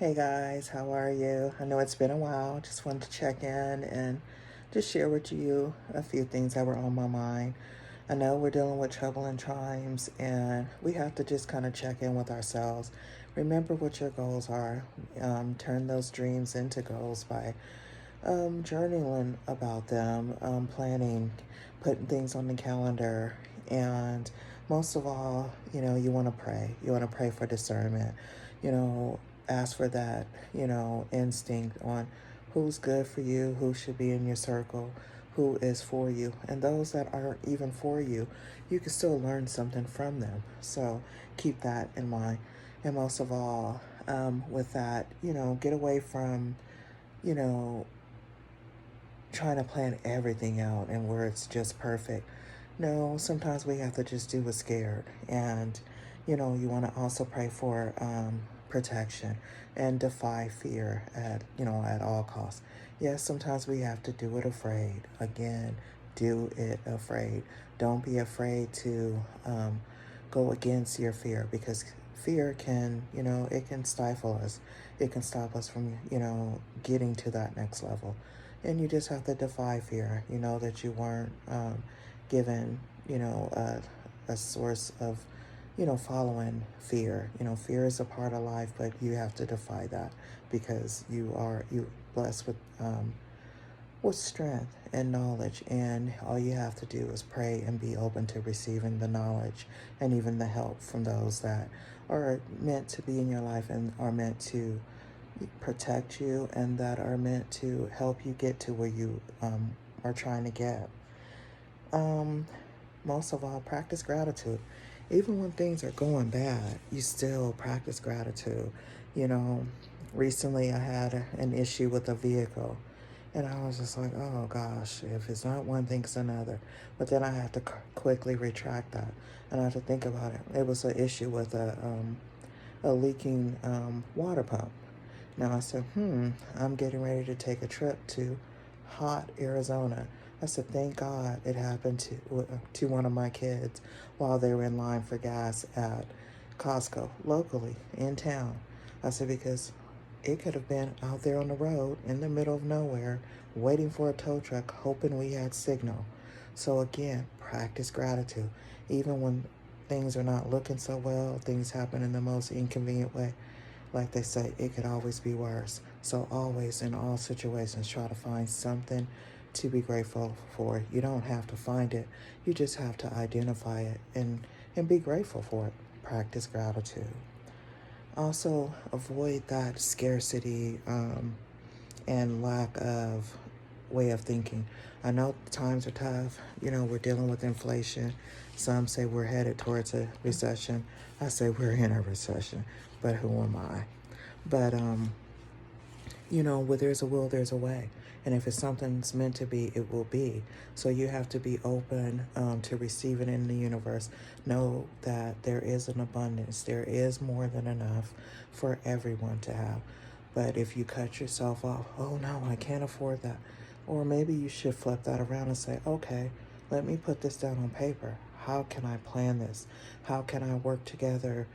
Hey guys, how are you? I know it's been a while. Just wanted to check in and just share with you a few things that were on my mind. I know we're dealing with troubling times and we have to just kind of check in with ourselves. Remember what your goals are. Turn those dreams into goals by journaling about them, planning, putting things on the calendar, and most of all, you want to pray. You want to pray for discernment. You know, ask for that, instinct on who's good for you, who should be in your circle, who is for you, and those that aren't even for you, you can still learn something from them. So keep that in mind. And most of all, with that, get away from, you know, trying to plan everything out and where it's just perfect. No, sometimes we have to just do what's scared. And, you want to also pray for protection and defy fear at all costs. Yes, sometimes we have to do it afraid. Again, do it afraid. Don't be afraid to go against your fear because fear can, it can stifle us. It can stop us from, getting to that next level. And you just have to defy fear. You know that you weren't given, a source of, following fear. Fear is a part of life, but you have to defy that because you blessed with strength and knowledge, and all you have to do is pray and be open to receiving the knowledge and even the help from those that are meant to be in your life and are meant to protect you and that are meant to help you get to where you are trying to get. Um, Most of all, practice gratitude. Even when things are going bad, you still practice gratitude. You know, recently I had an issue with a vehicle, and I was just like, oh gosh, if it's not one thing, it's another. But then I had to quickly retract that, and I had to think about it. It was an issue with a leaking water pump. Now I said, I'm getting ready to take a trip to hot Arizona. I said, thank God it happened to one of my kids while they were in line for gas at Costco, locally, in town. I said, because it could have been out there on the road in the middle of nowhere, waiting for a tow truck, hoping we had signal. So again, practice gratitude. Even when things are not looking so well, things happen in the most inconvenient way. Like they say, it could always be worse. So always, in all situations, try to find something to be grateful for. You don't have to find it. You just have to identify it and be grateful for it. Practice gratitude. Also, avoid that scarcity and lack of way of thinking. I know times are tough. We're dealing with inflation. Some say we're headed towards a recession. I say we're in a recession, but who am I? But where there's a will, there's a way. And if it's something's meant to be, it will be. So you have to be open to receive it in the universe. Know that there is an abundance. There is more than enough for everyone to have. But if you cut yourself off, oh no, I can't afford that. Or maybe you should flip that around and say, okay, let me put this down on paper. How can I plan this? How can I work together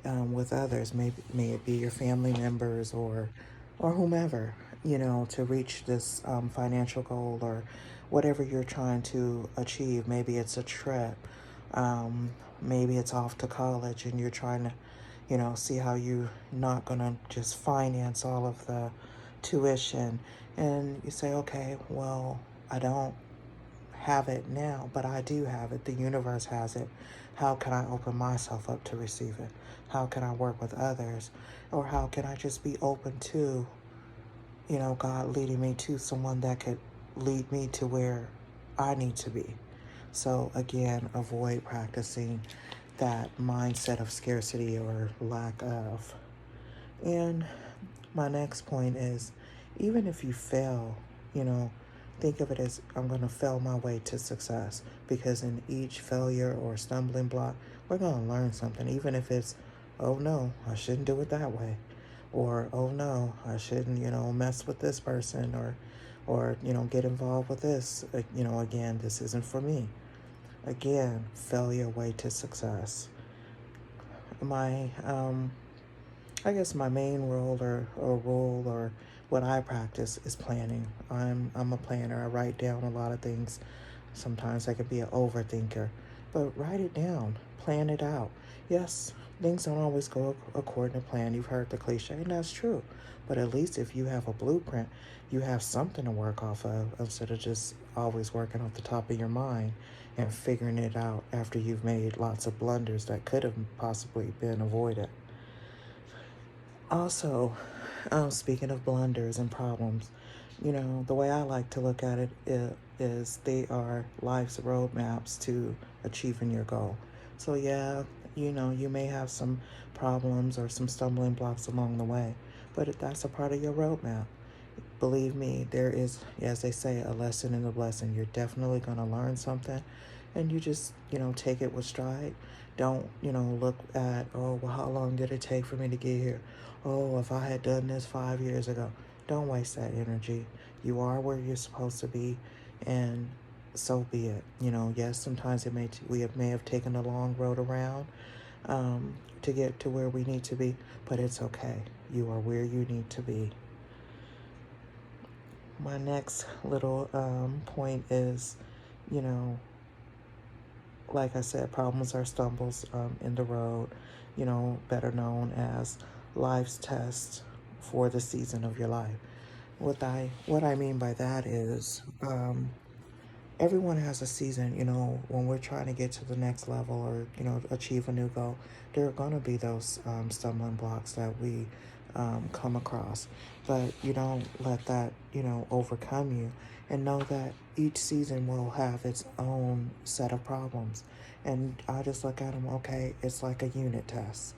with others? Maybe may it be your family members or whomever, to reach this financial goal or whatever you're trying to achieve. Maybe it's a trip. Maybe it's off to college and you're trying to, see how you're not going to just finance all of the tuition. And you say, okay, well, I don't have it now, but I do have it. The universe has it. How can I open myself up to receive it? How can I work with others? Or how can I just be open to, God leading me to someone that could lead me to where I need to be? So again, avoid practicing that mindset of scarcity or lack of. And my next point is, even if you fail, think of it as I'm going to fail my way to success, because in each failure or stumbling block, we're going to learn something, even if it's, oh no, I shouldn't do it that way. Or, oh no, I shouldn't, mess with this person or, get involved with this. Again, this isn't for me. Again, failure way to success. My I guess my main role or what I practice is planning. I'm a planner. I write down a lot of things. Sometimes I could be an overthinker, but write it down, plan it out. Yes, things don't always go according to plan. You've heard the cliche, and that's true. But at least if you have a blueprint, you have something to work off of instead of just always working off the top of your mind and figuring it out after you've made lots of blunders that could have possibly been avoided. Also, speaking of blunders and problems, the way I like to look at it is they are life's roadmaps to achieving your goal. So, yeah, you may have some problems or some stumbling blocks along the way, but that's a part of your roadmap. Believe me, there is, as they say, a lesson in the blessing. You're definitely going to learn something, and you just, take it with stride. Don't, look at, oh, well, how long did it take for me to get here? Oh, if I had done this 5 years ago. Don't waste that energy. You are where you're supposed to be, and so be it. Yes, sometimes may have taken a long road around to get to where we need to be, but it's okay. You are where you need to be. My next little point is, you know, like I said, problems are stumbles in the road, better known as life's test for the season of your life. What I mean by that is everyone has a season, when we're trying to get to the next level or, achieve a new goal, there are going to be those stumbling blocks that we come across. But you don't let that, overcome you. And know that each season will have its own set of problems. And I just look at them, okay, it's like a unit test.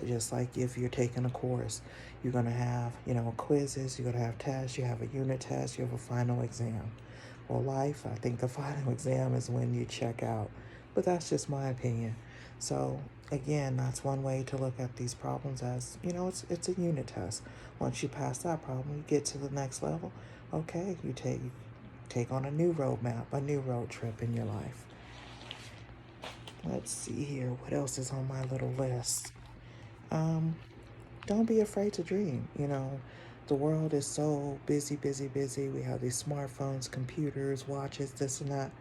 Just like if you're taking a course, you're going to have, quizzes, you're going to have tests, you have a unit test, you have a final exam. Well, life, I think the final exam is when you check out. But that's just my opinion. So, again, that's one way to look at these problems as, it's a unit test. Once you pass that problem, you get to the next level. Okay, you take on a new roadmap, a new road trip in your life. Let's see here. What else is on my little list? Don't be afraid to dream. The world is so busy, busy, busy. We have these smartphones, computers, watches, this and that.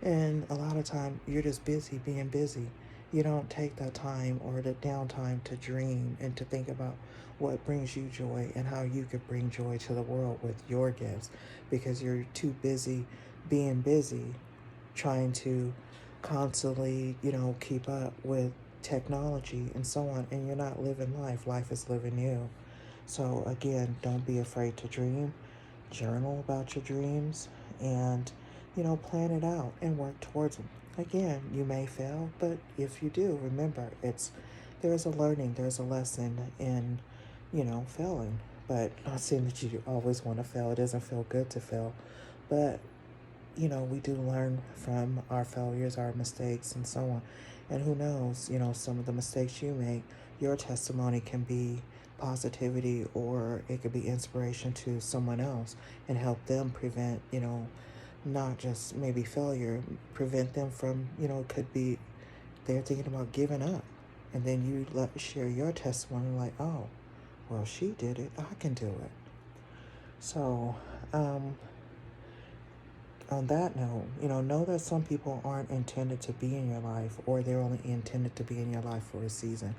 And a lot of time you're just busy being busy. You don't take that time or the downtime to dream and to think about what brings you joy and how you could bring joy to the world with your gifts, because you're too busy being busy trying to constantly, keep up with technology and so on, and you're not living life. Life is living you. So again, don't be afraid to dream. Journal about your dreams and, plan it out and work towards them. Again, you may fail, but if you do, remember there's a learning, there's a lesson in, failing. But not saying that you always want to fail. It doesn't feel good to fail. But we do learn from our failures, our mistakes, and so on. And who knows, some of the mistakes you make, your testimony can be positivity, or it could be inspiration to someone else and help them prevent, not just maybe failure, prevent them from, could be they're thinking about giving up. And then you share your testimony like, oh, well, she did it. I can do it. So, on that note, know that some people aren't intended to be in your life, or they're only intended to be in your life for a season.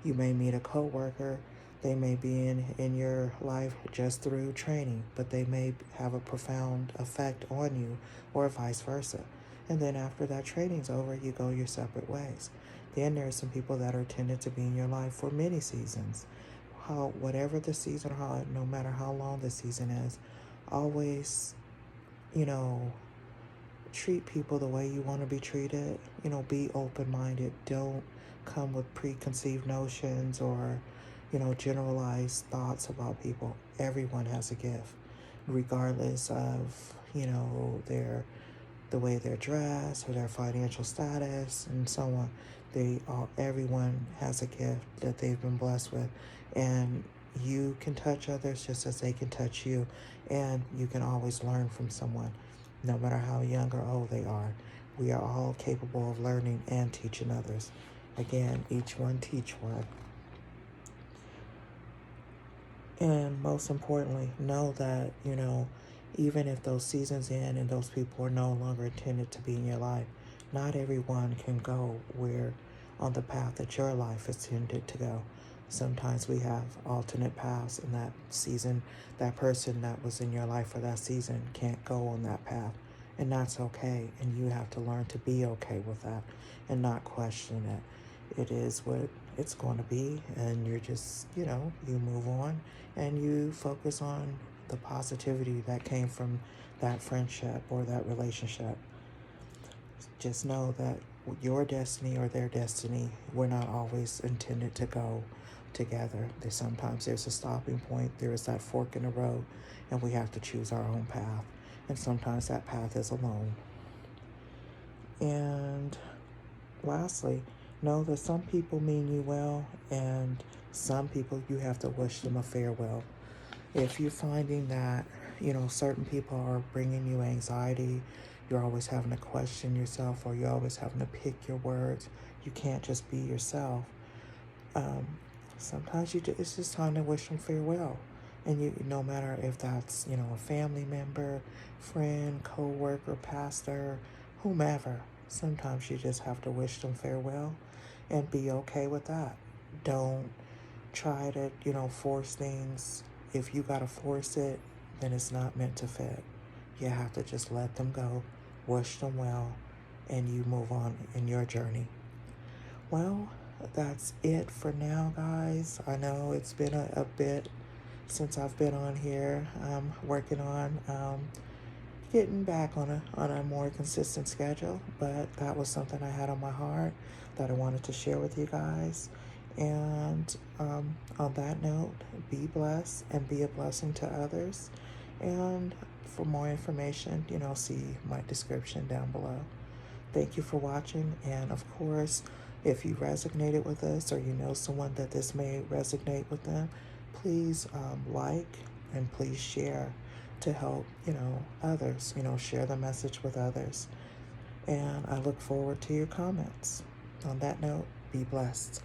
You may meet a coworker, they may be in your life just through training, but they may have a profound effect on you, or vice versa. And then after that training's over, you go your separate ways. Then there's some people that are intended to be in your life for many seasons. Whatever the season, no matter how long the season is, always treat people the way you want to be treated. Be open-minded. Don't come with preconceived notions or, generalized thoughts about people. Everyone has a gift, regardless of, the way they're dressed or their financial status and so on. Everyone has a gift that they've been blessed with, and you can touch others just as they can touch you, and you can always learn from someone, no matter how young or old they are. We are all capable of learning and teaching others. Again, each one teach one. And most importantly, know that, even if those seasons end and those people are no longer intended to be in your life, not everyone can go where on the path that your life is intended to go. Sometimes we have alternate paths, and that season, that person that was in your life for that season can't go on that path. And that's okay. And you have to learn to be okay with that and not question it. It is what it's going to be, and you're just, you move on and you focus on the positivity that came from that friendship or that relationship. Just know that your destiny or their destiny, we're not always intended to go together. Sometimes there's a stopping point, there is that fork in the road, and we have to choose our own path. And sometimes that path is alone. And lastly, know that some people mean you well, and some people you have to wish them a farewell. If you're finding that, certain people are bringing you anxiety, you're always having to question yourself, or you're always having to pick your words, you can't just be yourself. Sometimes it's just time to wish them farewell. And no matter if that's, a family member, friend, co-worker, pastor, whomever, sometimes you just have to wish them farewell and be okay with that. Don't try to, force things. If you got to force it, then it's not meant to fit. You have to just let them go, wish them well, and you move on in your journey. Well, that's it for now, guys. I know it's been a bit since I've been on here. I'm working on getting back on a more consistent schedule, but that was something I had on my heart that I wanted to share with you guys. And on that note, be blessed and be a blessing to others. And for more information, see my description down below. Thank you for watching. And of course, if you resonated with us, or you know someone that this may resonate with them, please like and please share to help, others, share the message with others. And I look forward to your comments. On that note, be blessed.